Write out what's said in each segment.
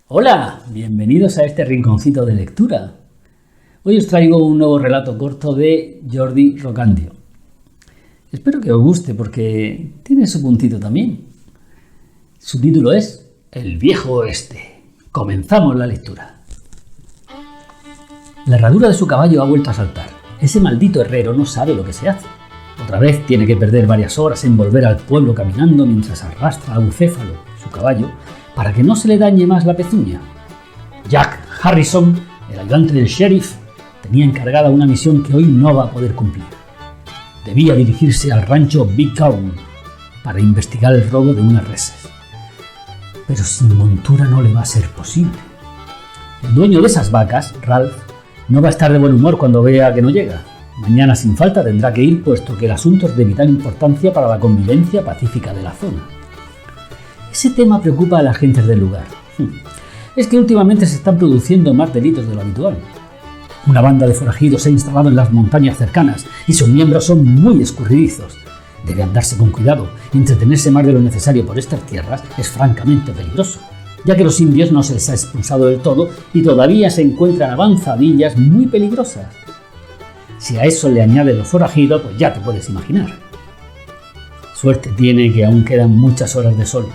Hola, bienvenidos a este rinconcito de lectura. Hoy os traigo un nuevo relato corto de Jordi Rocandio. Espero que os guste porque tiene su puntito también. Su título es El viejo oeste. Comenzamos la lectura. La herradura de su caballo ha vuelto a saltar. Ese maldito herrero no sabe lo que se hace. Otra vez tiene que perder varias horas en volver al pueblo caminando mientras arrastra a Bucéfalo, su caballo, para que no se le dañe más la pezuña. Jack Harrison, el ayudante del sheriff, tenía encargada una misión que hoy no va a poder cumplir. Debía dirigirse al rancho Big Cow para investigar el robo de unas reses. Pero sin montura no le va a ser posible. El dueño de esas vacas, Ralph, no va a estar de buen humor cuando vea que no llega. Mañana sin falta tendrá que ir, puesto que el asunto es de vital importancia para la convivencia pacífica de la zona. Ese tema preocupa a las gentes del lugar. Es que últimamente se están produciendo más delitos de lo habitual. Una banda de forajidos se ha instalado en las montañas cercanas y sus miembros son muy escurridizos. Debe andarse con cuidado. Entretenerse más de lo necesario por estas tierras es francamente peligroso, ya que los indios no se les ha expulsado del todo y todavía se encuentran avanzadillas muy peligrosas. Si a eso le añades los forajidos, pues ya te puedes imaginar. Suerte tiene que aún quedan muchas horas de sol.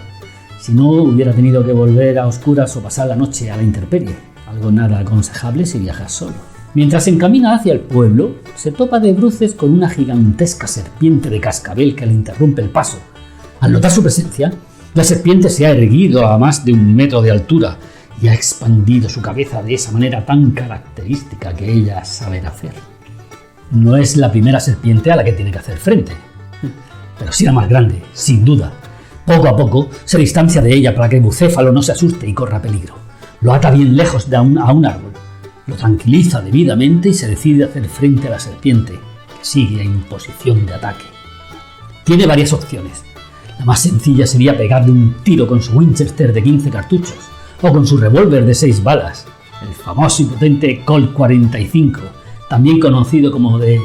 Si no, hubiera tenido que volver a oscuras o pasar la noche a la intemperie, algo nada aconsejable si viajas solo. Mientras se encamina hacia el pueblo, se topa de bruces con una gigantesca serpiente de cascabel que le interrumpe el paso. Al notar su presencia, la serpiente se ha erguido a más de 1 metro de altura y ha expandido su cabeza de esa manera tan característica que ella sabe hacer. No es la primera serpiente a la que tiene que hacer frente, pero sí la más grande, sin duda. Poco a poco se distancia de ella para que Bucéfalo no se asuste y corra peligro. Lo ata bien lejos a un árbol, lo tranquiliza debidamente y se decide a hacer frente a la serpiente, que sigue en posición de ataque. Tiene varias opciones. La más sencilla sería pegarle un tiro con su Winchester de 15 cartuchos o con su revólver de 6 balas, el famoso y potente Colt 45, también conocido como The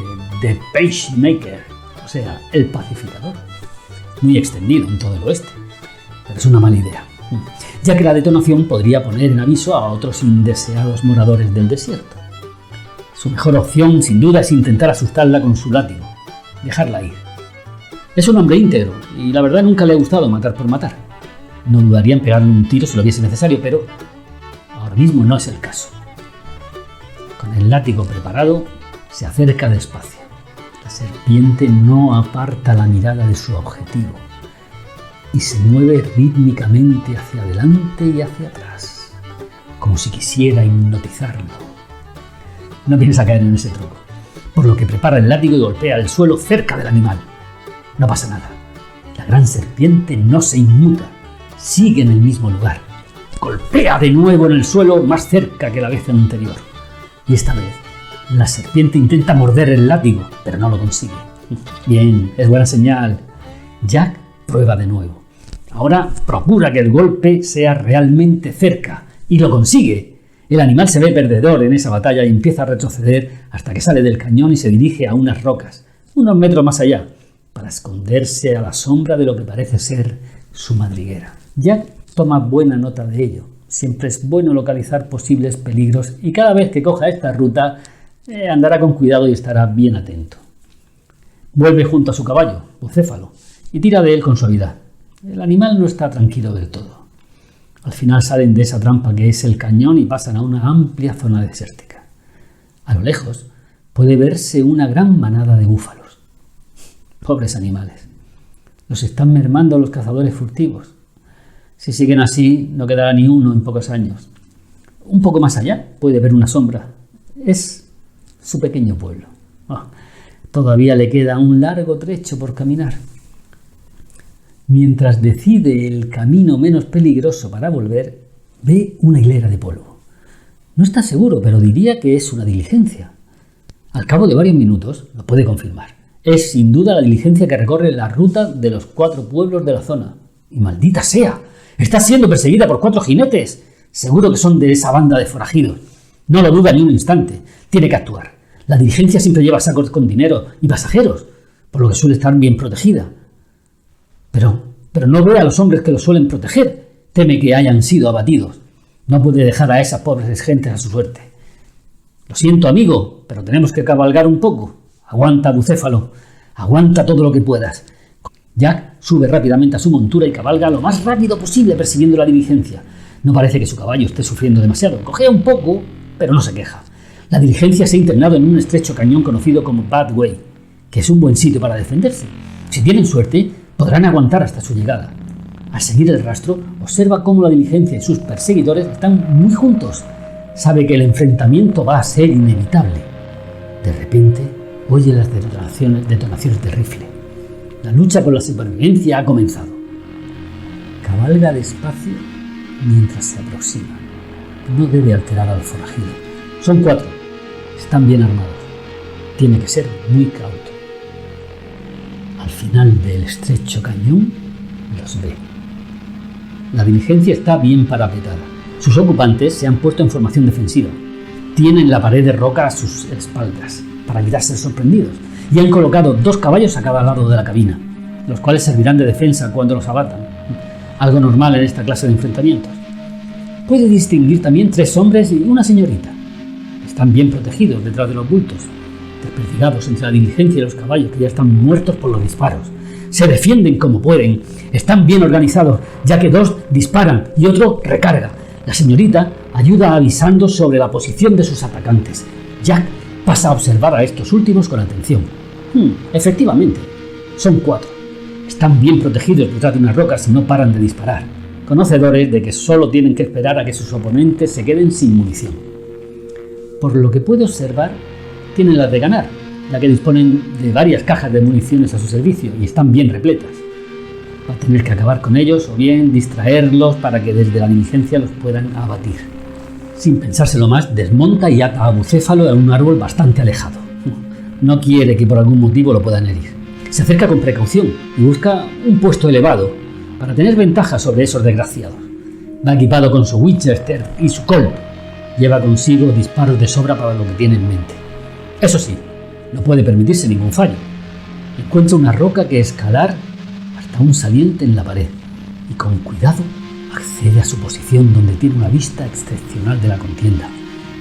Pacemaker, o sea, el pacificador. Muy extendido en todo el oeste, pero es una mala idea, ya que la detonación podría poner en aviso a otros indeseados moradores del desierto. Su mejor opción, sin duda, es intentar asustarla con su látigo, dejarla ir. Es un hombre íntegro y la verdad nunca le ha gustado matar por matar. No dudaría en pegarle un tiro si lo viese necesario, pero ahora mismo no es el caso. Con el látigo preparado, se acerca despacio. La serpiente no aparta la mirada de su objetivo y se mueve rítmicamente hacia adelante y hacia atrás, como si quisiera hipnotizarlo. No piensa caer en ese truco, por lo que prepara el látigo y golpea el suelo cerca del animal. No pasa nada. La gran serpiente no se inmuta, sigue en el mismo lugar. Golpea de nuevo en el suelo más cerca que la vez anterior. Y esta vez, la serpiente intenta morder el látigo, pero no lo consigue. Bien, es buena señal. Jack prueba de nuevo. Ahora procura que el golpe sea realmente cerca, y lo consigue. El animal se ve perdedor en esa batalla y empieza a retroceder hasta que sale del cañón y se dirige a unas rocas, unos metros más allá, para esconderse a la sombra de lo que parece ser su madriguera. Jack toma buena nota de ello. Siempre es bueno localizar posibles peligros y cada vez que coja esta ruta andará con cuidado y estará bien atento. Vuelve junto a su caballo, Bucéfalo, y tira de él con suavidad. El animal no está tranquilo del todo. Al final salen de esa trampa que es el cañón y pasan a una amplia zona desértica. A lo lejos puede verse una gran manada de búfalos. Pobres animales. Los están mermando los cazadores furtivos. Si siguen así, no quedará ni uno en pocos años. Un poco más allá puede ver una sombra. Es su pequeño pueblo. Todavía le queda un largo trecho por caminar. Mientras decide el camino menos peligroso para volver, ve una hilera de polvo. No está seguro, pero diría que es una diligencia. Al cabo de varios minutos, lo puede confirmar. Es sin duda la diligencia que recorre la ruta de los 4 pueblos de la zona. Y maldita sea, está siendo perseguida por 4 jinetes. Seguro que son de esa banda de forajidos. No lo duda ni un instante. Tiene que actuar. La diligencia siempre lleva sacos con dinero y pasajeros, por lo que suele estar bien protegida. Pero no ve a los hombres que lo suelen proteger. Teme que hayan sido abatidos. No puede dejar a esas pobres gentes a su suerte. Lo siento, amigo, pero tenemos que cabalgar un poco. Aguanta, Bucéfalo. Aguanta todo lo que puedas. Jack sube rápidamente a su montura y cabalga lo más rápido posible persiguiendo la diligencia. No parece que su caballo esté sufriendo demasiado. Cojea un poco, pero no se queja. La diligencia se ha internado en un estrecho cañón conocido como Bad Way, que es un buen sitio para defenderse. Si tienen suerte, podrán aguantar hasta su llegada. Al seguir el rastro, observa cómo la diligencia y sus perseguidores están muy juntos. Sabe que el enfrentamiento va a ser inevitable. De repente, oye las detonaciones de rifle. La lucha por la supervivencia ha comenzado. Cabalga despacio mientras se aproxima. No debe alterar al forajido. Son 4. Están bien armados. Tiene que ser muy cauto. Al final del estrecho cañón, los ve. La diligencia está bien parapetada. Sus ocupantes se han puesto en formación defensiva. Tienen la pared de roca a sus espaldas para evitar ser sorprendidos y han colocado 2 caballos a cada lado de la cabina, los cuales servirán de defensa cuando los abatan. Algo normal en esta clase de enfrentamientos. Puede distinguir también 3 hombres y una señorita. Están bien protegidos detrás de los bultos, desperdigados entre la diligencia y los caballos que ya están muertos por los disparos. Se defienden como pueden. Están bien organizados, ya que 2 disparan y otro recarga. La señorita ayuda avisando sobre la posición de sus atacantes. Jack pasa a observar a estos últimos con atención. Efectivamente, son 4. Están bien protegidos detrás de unas rocas y no paran de disparar, conocedores de que solo tienen que esperar a que sus oponentes se queden sin munición. Por lo que puede observar, tienen las de ganar, ya que disponen de varias cajas de municiones a su servicio y están bien repletas. Va a tener que acabar con ellos o bien distraerlos para que desde la diligencia los puedan abatir. Sin pensárselo más, desmonta y ata a Bucéfalo a un árbol bastante alejado. No quiere que por algún motivo lo puedan herir. Se acerca con precaución y busca un puesto elevado para tener ventaja sobre esos desgraciados. Va equipado con su Winchester y su Colt. Lleva consigo disparos de sobra para lo que tiene en mente. Eso sí, no puede permitirse ningún fallo. Encuentra una roca que escalar hasta un saliente en la pared y con cuidado accede a su posición donde tiene una vista excepcional de la contienda.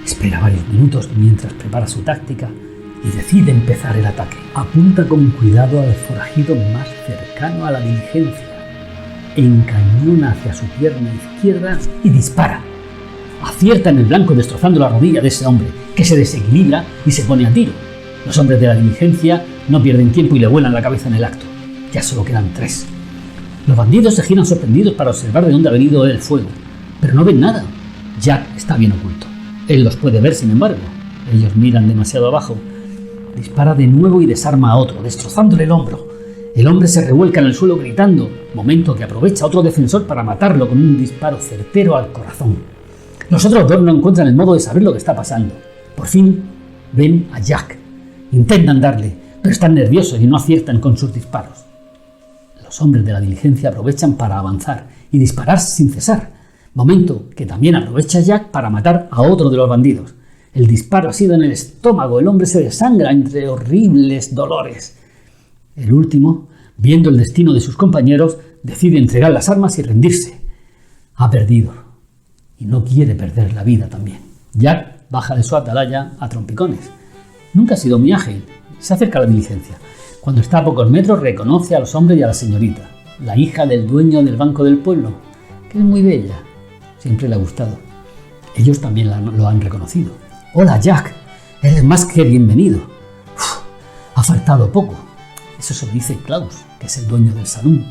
Espera varios minutos mientras prepara su táctica y decide empezar el ataque. Apunta con cuidado al forajido más cercano a la diligencia, encañona hacia su pierna izquierda y dispara. Acierta en el blanco destrozando la rodilla de ese hombre, que se desequilibra y se pone a tiro. Los hombres de la diligencia no pierden tiempo y le vuelan la cabeza en el acto. Ya solo quedan 3. Los bandidos se giran sorprendidos para observar de dónde ha venido el fuego, pero no ven nada. Jack está bien oculto. Él los puede ver, sin embargo. Ellos miran demasiado abajo. Dispara de nuevo y desarma a otro, destrozándole el hombro. El hombre se revuelca en el suelo gritando, momento que aprovecha otro defensor para matarlo con un disparo certero al corazón. Los otros 2 no encuentran el modo de saber lo que está pasando. Por fin ven a Jack. Intentan darle, pero están nerviosos y no aciertan con sus disparos. Los hombres de la diligencia aprovechan para avanzar y disparar sin cesar, momento que también aprovecha Jack para matar a otro de los bandidos. El disparo ha sido en el estómago, el hombre se desangra entre horribles dolores. El último, viendo el destino de sus compañeros, decide entregar las armas y rendirse. Ha perdido y no quiere perder la vida también. Jack baja de su atalaya a trompicones. Nunca ha sido muy ágil. Se acerca a la diligencia. Cuando está a pocos metros reconoce a los hombres y a la señorita, la hija del dueño del banco del pueblo, que es muy bella. Siempre le ha gustado. Ellos también lo han reconocido. «Hola, Jack. Eres más que bienvenido. Ha faltado poco». Eso se lo dice Klaus, que es el dueño del salón.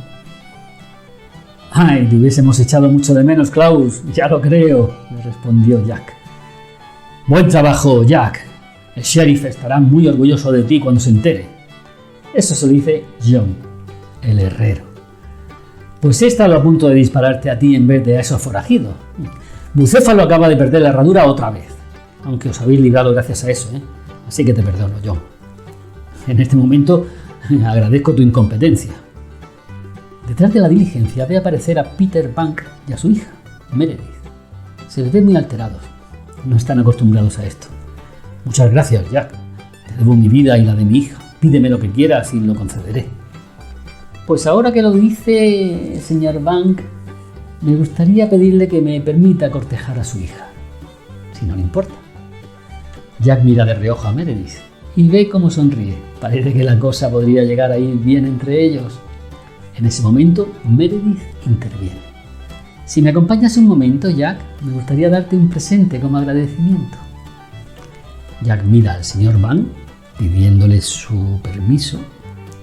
«Ay, te hubiésemos echado mucho de menos, Klaus. Ya lo creo», le respondió Jack. «Buen trabajo, Jack. El sheriff estará muy orgulloso de ti cuando se entere». Eso se lo dice John, el herrero. «Pues he estado a punto de dispararte a ti en vez de a esos forajidos. Bucéfalo acaba de perder la herradura otra vez, aunque os habéis librado gracias a eso, ¿eh? Así que te perdono, John. En este momento agradezco tu incompetencia». Detrás de la diligencia ve aparecer a Peter Bank y a su hija, Meredith. Se les ve muy alterados. No están acostumbrados a esto. «Muchas gracias, Jack. Te debo mi vida y la de mi hija. Pídeme lo que quieras y lo concederé». «Pues ahora que lo dice, señor Bank, Me gustaría pedirle que me permita cortejar a su hija, si no le importa. Jack mira de reojo a Meredith y ve cómo sonríe. Parece que la cosa podría llegar a ir bien entre ellos. En ese momento, Meredith interviene. Si me acompañas un momento, Jack, me gustaría darte un presente como agradecimiento. Jack mira al señor Van, pidiéndole su permiso,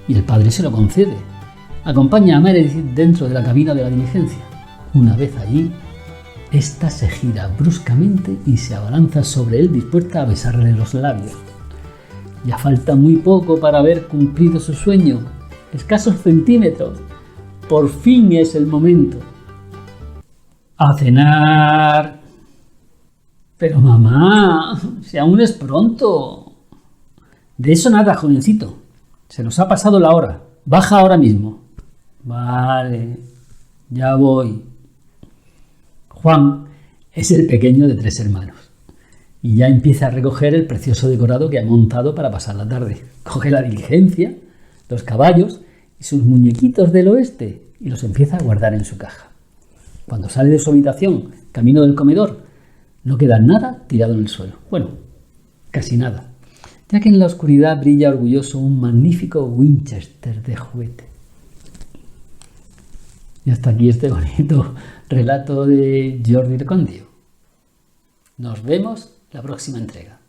y el padre se lo concede. Acompaña a Meredith dentro de la cabina de la diligencia. Una vez allí, esta se gira bruscamente y se abalanza sobre él dispuesta a besarle los labios. Ya falta muy poco para haber cumplido su sueño. Escasos centímetros. Por fin es el momento. ¡A cenar! Pero mamá, si aún es pronto. De eso nada, jovencito. Se nos ha pasado la hora. Baja ahora mismo. Vale, ya voy. Juan es el pequeño de 3 hermanos y ya empieza a recoger el precioso decorado que ha montado para pasar la tarde. Coge la diligencia, los caballos y sus muñequitos del oeste y los empieza a guardar en su caja. Cuando sale de su habitación, camino del comedor, no queda nada tirado en el suelo. Bueno, casi nada, ya que en la oscuridad brilla orgulloso un magnífico Winchester de juguete. Y hasta aquí este bonito relato de Jordi Recondio. Nos vemos la próxima entrega.